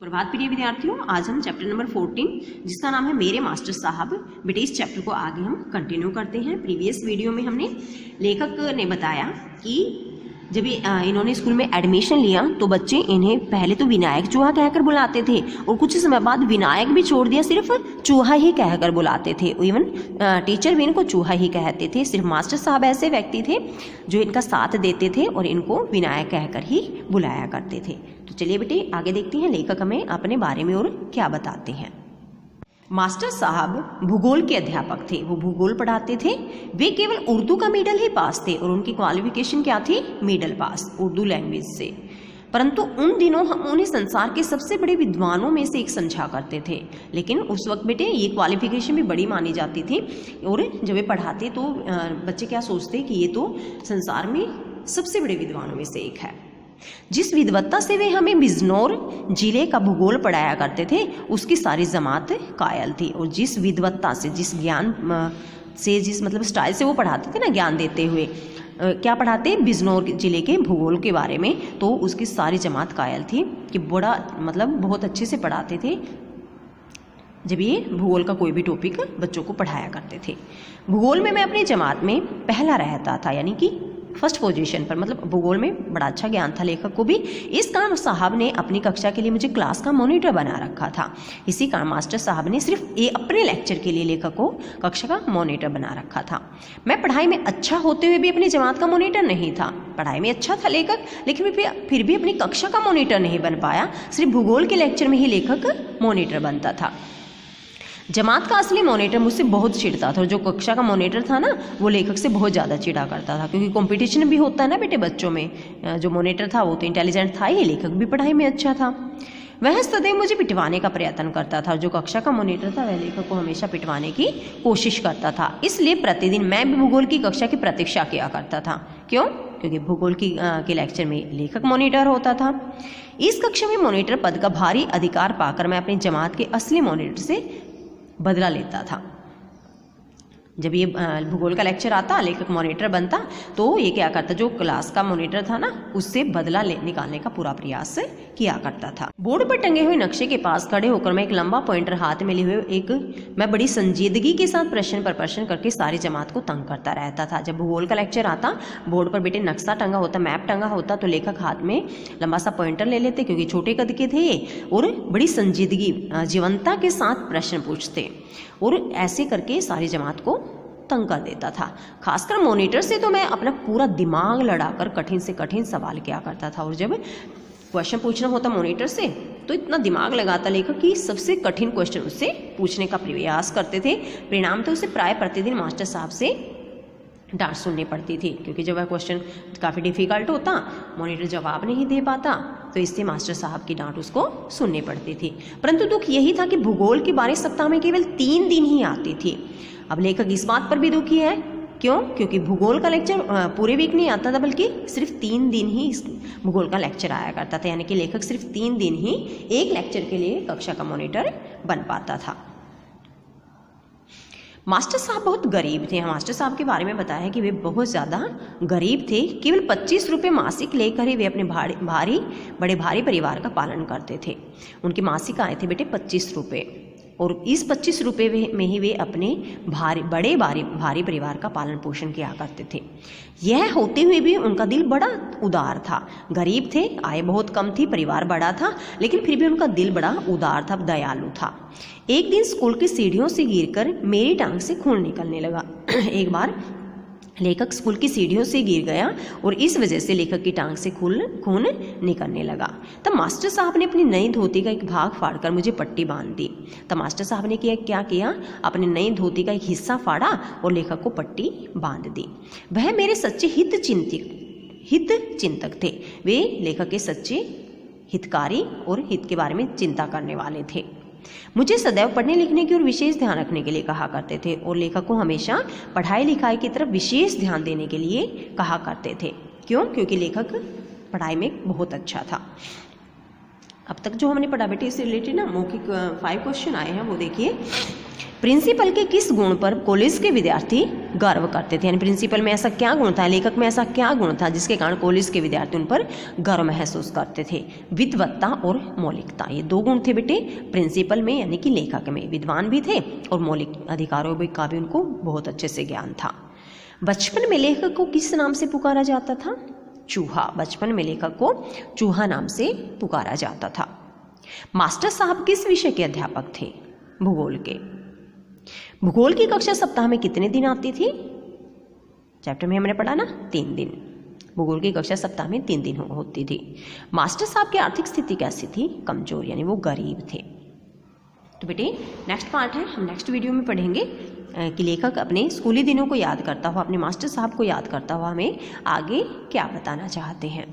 प्रभात प्रिय विद्यार्थियों, आज हम चैप्टर नंबर 14 जिसका नाम है मेरे मास्टर साहब बेटे, इस चैप्टर को आगे हम कंटिन्यू करते हैं। प्रीवियस वीडियो में हमने लेखक ने बताया कि जब इन्होंने स्कूल में एडमिशन लिया तो बच्चे इन्हें पहले तो विनायक चूहा कहकर बुलाते थे और कुछ समय बाद विनायक भी छोड़ दिया, सिर्फ चूहा ही कहकर बुलाते थे। इवन टीचर भी इनको चूहा ही कहते थे। सिर्फ मास्टर साहब ऐसे व्यक्ति थे जो इनका साथ देते थे और इनको विनायक कहकर ही बुलाया करते थे। तो चलिए बेटे आगे देखते हैं लेखक हमें अपने बारे में और क्या बताते हैं। मास्टर साहब भूगोल के अध्यापक थे, वो भूगोल पढ़ाते थे। वे केवल उर्दू का मिडल ही पास थे और उनकी क्वालिफिकेशन क्या थी? मिडल पास उर्दू लैंग्वेज से। परंतु उन दिनों हम उन्हें संसार के सबसे बड़े विद्वानों में से एक समझा करते थे। लेकिन उस वक्त बेटे ये क्वालिफिकेशन भी बड़ी मानी जाती थी और जब वे पढ़ाते तो बच्चे क्या सोचते कि ये तो संसार में सबसे बड़े विद्वानों में से एक है। जिस विद्वत्ता से वे हमें बिजनौर जिले का भूगोल पढ़ाया करते थे उसकी सारी जमात कायल थी। और जिस विद्वत्ता से, जिस ज्ञान से, जिस मतलब स्टाइल से वो पढ़ाते थे ना, ज्ञान देते हुए क्या पढ़ाते? बिजनौर जिले के भूगोल के बारे में, तो उसकी सारी जमात कायल थी कि बड़ा मतलब बहुत अच्छे से पढ़ाते थे जब ये भूगोल का कोई भी टॉपिक बच्चों को पढ़ाया करते थे। भूगोल में मैं अपनी जमात में पहला रहता था, यानी कि फर्स्ट पोजीशन पर, मतलब भूगोल में बड़ा अच्छा ज्ञान था लेखक को भी। इस कारण साहब ने अपनी कक्षा के लिए मुझे क्लास का मॉनिटर बना रखा था। इसी कारण मास्टर साहब ने सिर्फ अपने लेक्चर के लिए लेखक को कक्षा का मॉनिटर बना रखा था। मैं पढ़ाई में अच्छा होते हुए भी अपनी जमात का मॉनिटर नहीं था। पढ़ाई में अच्छा था लेखक, लेकिन फिर भी अपनी कक्षा का मॉनिटर नहीं बन पाया। सिर्फ भूगोल के लेक्चर में ही लेखक मॉनिटर बनता था। जमात का असली मॉनिटर मुझसे बहुत चिढ़ता था और जो कक्षा का मॉनिटर था ना वो लेखक से बहुत ज़्यादा चिढ़ा करता था, क्योंकि कंपटीशन भी होता है ना बेटे बच्चों में। जो मॉनिटर था वो तो इंटेलिजेंट था ही, लेखक भी पढ़ाई में अच्छा था। वह सदैव मुझे पिटवाने का प्रयत्न करता था। जो कक्षा का मॉनिटर था वह लेखक को हमेशा पिटवाने की कोशिश करता था। इसलिए प्रतिदिन मैं भी भूगोल की कक्षा की प्रतीक्षा किया करता था। क्यों? क्योंकि भूगोल के लेक्चर में लेखक मॉनिटर होता था। इस कक्षा में मॉनिटर पद का भारी अधिकार पाकर मैं अपनी जमात के असली मॉनिटर से बदला लेता था। जब ये भूगोल का लेक्चर आता, लेखक मॉनिटर बनता, तो ये क्या करता, जो क्लास का मॉनिटर था ना उससे बदला निकालने का पूरा प्रयास किया करता था। बोर्ड पर टंगे हुए नक्शे के पास खड़े होकर मैं एक लंबा पॉइंटर हाथ में लिए हुए मैं बड़ी संजीदगी के साथ प्रश्न पर प्रश्न करके सारी जमात को तंग करता रहता था। जब भूगोल का लेक्चर आता, बोर्ड पर बेटे नक्शा टंगा होता, मैप टंगा होता, तो लेखक हाथ में लंबा सा पॉइंटर ले लेते, क्योंकि छोटे कद के थे और बड़ी संजीदगी जीवंतता के साथ प्रश्न पूछते और ऐसे करके सारी जमात को तंग कर देता था। खासकर मॉनिटर से तो मैं अपना पूरा दिमाग लड़ाकर कठिन से कठिन सवाल किया करता था। और जब क्वेश्चन पूछना होता मॉनिटर से तो इतना दिमाग लगाता लेखक कि सबसे कठिन क्वेश्चन उससे पूछने का प्रयास करते थे। परिणाम तो उसे प्राय प्रतिदिन मास्टर साहब से डांट सुननी पड़ती थी, क्योंकि जब वह क्वेश्चन काफ़ी डिफिकल्ट होता, मॉनिटर जवाब नहीं दे पाता, तो इससे मास्टर साहब की डांट उसको सुननी पड़ती थी। परंतु दुख यही था कि भूगोल की 12 सप्ताह में केवल 3 दिन ही आती थी। अब लेखक इस बात पर भी दुखी है। क्यों? क्योंकि भूगोल का लेक्चर पूरे वीक नहीं आता था, बल्कि सिर्फ 3 दिन ही भूगोल का लेक्चर आया करता था। यानी कि लेखक सिर्फ 3 दिन ही एक लेक्चर के लिए कक्षा का मॉनिटर बन पाता था। मास्टर साहब बहुत गरीब थे। मास्टर साहब के बारे में बताया है कि वे बहुत ज़्यादा गरीब थे। केवल 25 रुपये मासिक लेकर ही वे अपने बड़े भारी परिवार का पालन करते थे। उनकी मासिक आए थे बेटे 25 रुपये, और इस 25 रुपये में ही वे अपने भारी परिवार का पालन पोषण किया करते थे। यह होते हुए भी उनका दिल बड़ा उदार था। गरीब थे, आय बहुत कम थी, परिवार बड़ा था, लेकिन फिर भी उनका दिल बड़ा उदार था, दयालु था। एक दिन स्कूल की सीढ़ियों से गिरकर मेरी टांग से खून निकलने लगा। एक बार लेखक स्कूल की सीढ़ियों से गिर गया और इस वजह से लेखक की टांग से खून निकलने लगा। तब मास्टर साहब ने अपनी नई धोती का एक भाग फाड़कर मुझे पट्टी बांध दी। तब मास्टर साहब ने क्या किया, अपनी नई धोती का एक हिस्सा फाड़ा और लेखक को पट्टी बांध दी। वह मेरे सच्चे हित चिंतक थे। वे लेखक के सच्चे हितकारी और हित के बारे में चिंता करने वाले थे। मुझे सदैव पढ़ने लिखने की ओर विशेष ध्यान रखने के लिए कहा करते थे और लेखक को हमेशा पढ़ाई लिखाई की तरफ विशेष ध्यान देने के लिए कहा करते थे। क्यों? क्योंकि लेखक पढ़ाई में बहुत अच्छा था। अब तक जो हमने पढ़ा बेटे इससे रिलेटेड ना मौखिक 5 क्वेश्चन आए हैं, वो देखिए। प्रिंसिपल के किस गुण पर कॉलेज के विद्यार्थी गर्व करते थे, यानी प्रिंसिपल में ऐसा क्या गुण था, लेखक में ऐसा क्या गुण था जिसके कारण कॉलेज के विद्यार्थी उन पर गर्व महसूस करते थे। विद्वत्ता और मौलिकता, ये 2 गुण थे बेटे प्रिंसिपल में यानी कि लेखक में, विद्वान भी थे और मौलिक अधिकारों का भी उनको बहुत अच्छे से ज्ञान था। बचपन में लेखक को किस नाम से पुकारा जाता था, चूहा। बचपन में लेखक को चूहा नाम से पुकारा जाता था। मास्टर साहब किस विषय के अध्यापक थे, भूगोल के। भूगोल की कक्षा सप्ताह में कितने दिन आती थी, चैप्टर में हमने पढ़ा ना 3 दिन। भूगोल की कक्षा सप्ताह में 3 दिन होती थी। मास्टर साहब की आर्थिक स्थिति कैसी थी, कमजोर, यानी वो गरीब थे। तो बेटे नेक्स्ट पार्ट है, हम नेक्स्ट वीडियो में पढ़ेंगे कि लेखक अपने स्कूली दिनों को याद करता हुआ, अपने मास्टर साहब को याद करता हुआ हमें आगे क्या बताना चाहते हैं।